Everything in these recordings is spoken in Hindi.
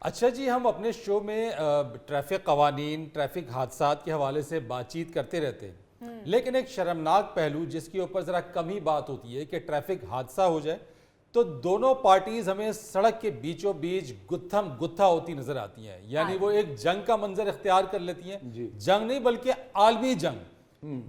अच्छा जी, हम अपने शो में ट्रैफिक कवानीन, ट्रैफिक हादसात के हवाले से बातचीत करते रहते हैं, लेकिन एक शर्मनाक पहलू जिसके ऊपर ज़रा कम ही बात होती है कि ट्रैफिक हादसा हो जाए तो दोनों पार्टीज हमें सड़क के बीचों बीच गुत्थम गुत्था होती नजर आती हैं। यानी वो एक जंग का मंजर इख्तियार कर लेती हैं। जंग नहीं बल्कि आलमी जंग।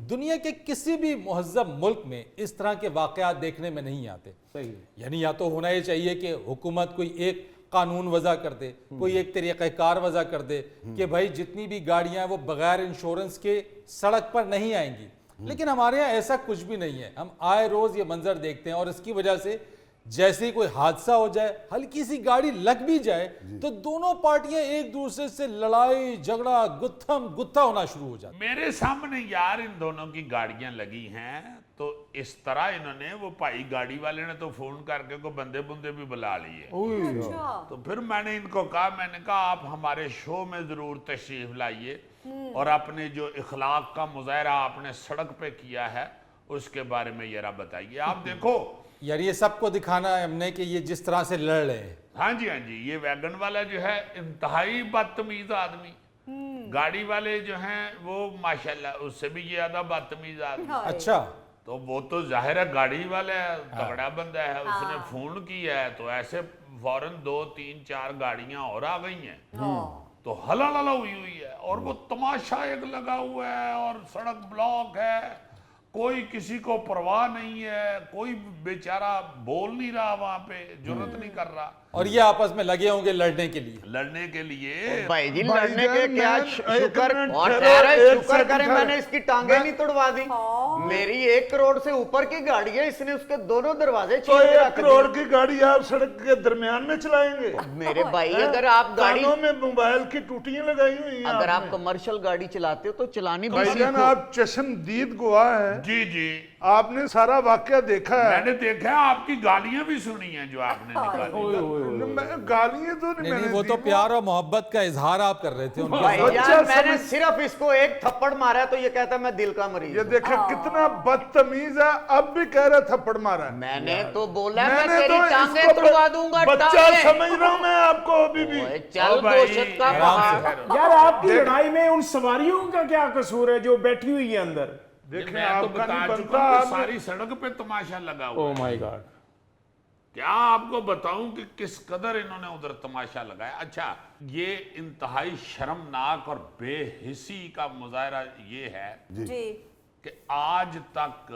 दुनिया के किसी भी मुहज़्ज़ब मुल्क में इस तरह के वाक़यात देखने में नहीं आते। सही। यानी या तो होना ये चाहिए कि हुकूमत कोई एक कानून वजह कर दे, कोई एक तरीक़ाकार वजह कर दे कि भाई जितनी भी गाड़ियां हैं वो बगैर इंश्योरेंस के सड़क पर नहीं आएंगी। लेकिन हमारे यहाँ ऐसा कुछ भी नहीं है। हम आए रोज ये मंजर देखते हैं और इसकी वजह से जैसे ही कोई हादसा हो जाए, हल्की सी गाड़ी लग भी जाए तो दोनों पार्टियां एक दूसरे से लड़ाई झगड़ा गुत्थम गुत्था होना शुरू हो जाता। मेरे सामने यार इन दोनों की गाड़ियां लगी हैं तो इस तरह इन्होंने वो भाई गाड़ी वाले ने तो फोन करके को बंदे बुंदे भी बुला लिए। तो फिर मैंने इनको कहा, मैंने कहा आप हमारे शो में जरूर तशरीफ लाइए और अपने जो इखलाक का मुजाहरा आपने सड़क पे किया है उसके बारे में जरा बताइए। आप देखो यार ये सबको दिखाना है हमने कि ये जिस तरह से लड़ रहे हैं। हाँ जी, ये वैगन वाला जो है इंतहाई बदतमीज आदमी, गाड़ी वाले जो हैं वो माशाल्लाह उससे भी ज्यादा बदतमीज आदमी। अच्छा, तो वो तो जाहिर है गाड़ी वाला है, तगड़ा बंदा है, उसने फोन किया है तो ऐसे फौरन 2 3 4 गाड़ियां और आ गई हैं तो हला हुई है और वो तमाशा एक लगा हुआ है और सड़क ब्लॉक है, कोई किसी को परवाह नहीं है, कोई बेचारा बोल नहीं रहा, वहां पे जुर्रत नहीं कर रहा और ये आपस में लगे होंगे लड़ने के लिए। भाई जी लड़ने के क्या शुक्र करें मैंने इसकी टांगे नहीं तोड़वा दी। मेरी 1 करोड़ से ऊपर की गाड़ी है, इसने उसके दोनों दरवाजे तो 1 करोड़ की गाड़ी आप सड़क के दरमियान में चलाएंगे? मेरे भाई अगर आप गाड़ी में मोबाइल की टूटियां लगाई हुई हैं, अगर आप कमर्शियल गाड़ी चलाते हो तो चलानी भी भाईजान आप चश्मदीद गवाह है। जी आपने सारा वाकया देखा है। मैंने देखा है, आपकी गालियां भी सुनी हैं जो आपने निकाली। गालियां तो नहीं, नहीं वो तो प्यार और मोहब्बत का इजहार आप कर रहे थे उनके भाईजान मैंने सिर्फ इसको एक थप्पड़ मारा तो ये कहता है मैं दिल का मरीज। ये देखे कितना बदतमीज है, अब भी कह रहा थप्पड़ मारा है। मैंने तो बोला मैं तेरी टांगे तोड़वा दूंगा। बच्चा समझ रहा हूं मैं आपको अभी भी। चल गोश्त का पहाड़। यार आपकी लड़ाई में उन सवारियों का क्या कसूर है जो बैठी हुई है अंदर? देखें मैं तो आपका बता नहीं चुका बनता हूं, सारी सड़क पे तमाशा लगा हुआ ओह है। माय गॉड, क्या आपको बताऊं कि किस कदर इन्होंने उधर तमाशा लगाया। अच्छा, ये इंतहाई शर्मनाक और बेहिसी का मुजाहरा ये है जी कि आज तक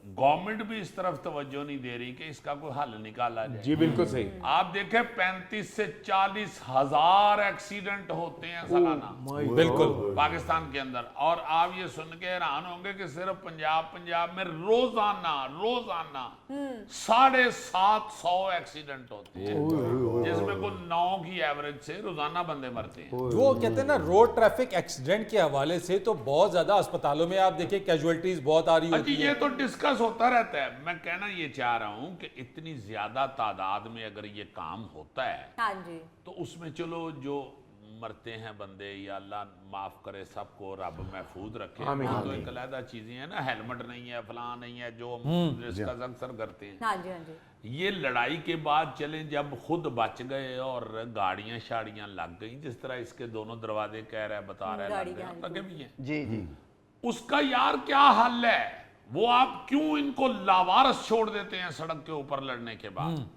गवर्नमेंट भी इस तरफ तवज्जो नहीं दे रही कि इसका कोई हल निकाला जाए। जी बिल्कुल सही। आप देखें 35 से 40 हजार एक्सीडेंट होते हैं सालाना बिल्कुल पाकिस्तान के अंदर, और आप ये सुन के हैरान होंगे कि सिर्फ पंजाब में रोजाना 750 एक्सीडेंट होते हैं जिसमें कुल 9 की एवरेज से रोजाना बंदे मरते हैं। वो कहते हैं ना रोड ट्रैफिक एक्सीडेंट के हवाले से तो बहुत ज्यादा अस्पतालों में आप देखिए कैजुअलिटीज बहुत आ रही होती ये है। तो डिस्कस होता रहता है। मैं कहना ये चाह रहा हूं कि इतनी ज्यादा तादाद में अगर ये काम होता है हाँ जी तो उसमें चलो जो मरते हैं बंदे, या अल्लाह माफ करे सबको, रब महफूज रखे, तो एक अलहदा चीजें हैं ना, हेलमेट नहीं है, फलां नहीं है, जो हम डिस्कस अक्सर करते हैं। हाँ जी ये लड़ाई के बाद चले जब खुद बच गए और गाड़ियां शाड़ियां लग गई, जिस तरह इसके दोनों दरवाजे कह रहा है बता रहा है लग गए, लगे भी हैं। जी उसका यार क्या हल है? वो आप क्यों इनको लावारस छोड़ देते हैं सड़क के ऊपर लड़ने के बाद?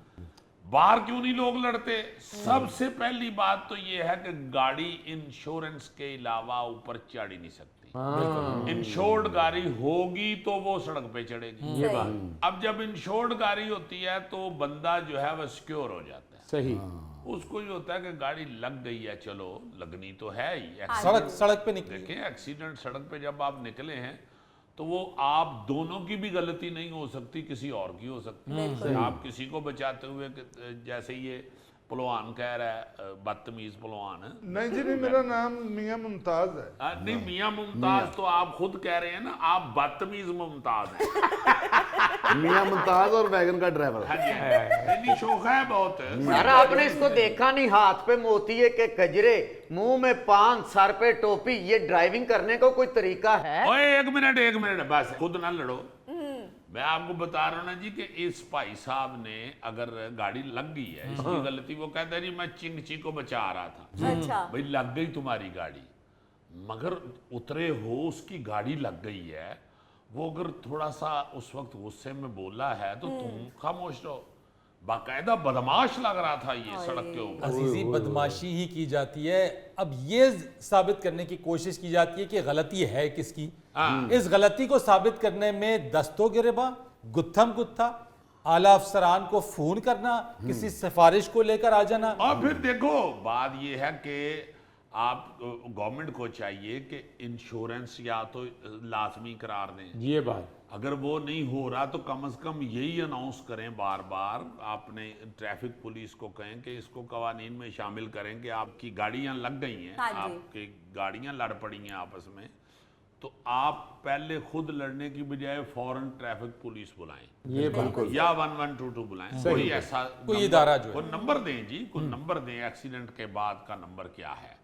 बाहर क्यों नहीं लोग लड़ते? सबसे पहली बात तो ये है कि गाड़ी इंश्योरेंस के अलावा ऊपर चढ़ ही नहीं सकती। इंश्योर्ड गाड़ी होगी तो वो सड़क पे चढ़ेगी। ये बात अब जब इंश्योर्ड गाड़ी होती है तो बंदा जो है वह सिक्योर हो जाता है। सही। उसको ये होता है कि गाड़ी लग गई है, चलो लगनी तो है ही। सड़क पे निकले। देखें एक्सीडेंट सड़क पे जब आप निकले हैं तो वो आप दोनों की भी गलती नहीं हो सकती, किसी और की हो सकती है। आप किसी को बचाते हुए जैसे ये पहलवान कह रहा है बदतमीज पहलवान है। नहीं जी नहीं, मेरा नाम मियां मुमताज है। नहीं मियां मुमताज तो आप खुद कह रहे हैं ना, आप बदतमीज मुमताज हैं। मियां मुमताज और वैगन का ड्राइवर। हाँ जी, नहीं शोखा है बहुत। यार आपने इसको देखा नहीं, हाथ पे मोतिये के कजरे, मुंह में पान, सर पे टोपी, ये ड्राइविंग करने का कोई तरीका है? ओए एक मिनट बस, खुद ना लड़ो। मैं आपको बता रहा हूँ ना जी कि इस भाई साहब ने अगर गाड़ी लग गई है, इसकी गलती, वो कहता है जी मैं चिंगची को बचा रहा था, अच्छा भाई लग गई तुम्हारी गाड़ी, मगर उतरे हो, उसकी गाड़ी लग गई है, वो अगर थोड़ा सा उस वक्त गुस्से में बोला है तो तुम खामोश रहो। बाकायदा बदमाश लग रहा था ये सड़क के ऊपर। अजीजी बदमाशी ही की जाती है। अब ये साबित करने की कोशिश की जाती है कि गलती है किसकी। इस गलती को साबित करने में दस्तो गिरबा, गुत्थम गुत्था, आला अफसरान को फोन करना, किसी सिफारिश को लेकर आ जाना। और फिर देखो बात ये है कि आप गवर्नमेंट को चाहिए कि इंश्योरेंस या तो लाजमी करार दें, ये बात अगर वो नहीं हो रहा तो कम से कम यही अनाउंस करें बार बार, आपने ट्रैफिक पुलिस को कहें कि इसको कवानीन में शामिल करें कि आपकी गाड़ियां लग गई हैं, हाँ जी। आपकी गाड़ियां लड़ पड़ी हैं आपस में, तो आप पहले खुद लड़ने की बजाय फौरन ट्रैफिक पुलिस बुलाएं, ये बिल्कुल या 1122 बुलाएं, कोई ऐसा कोई नंबर- इदारा जो है। कोई नंबर दें जी, कोई नंबर दें, एक्सीडेंट के बाद का नंबर क्या है।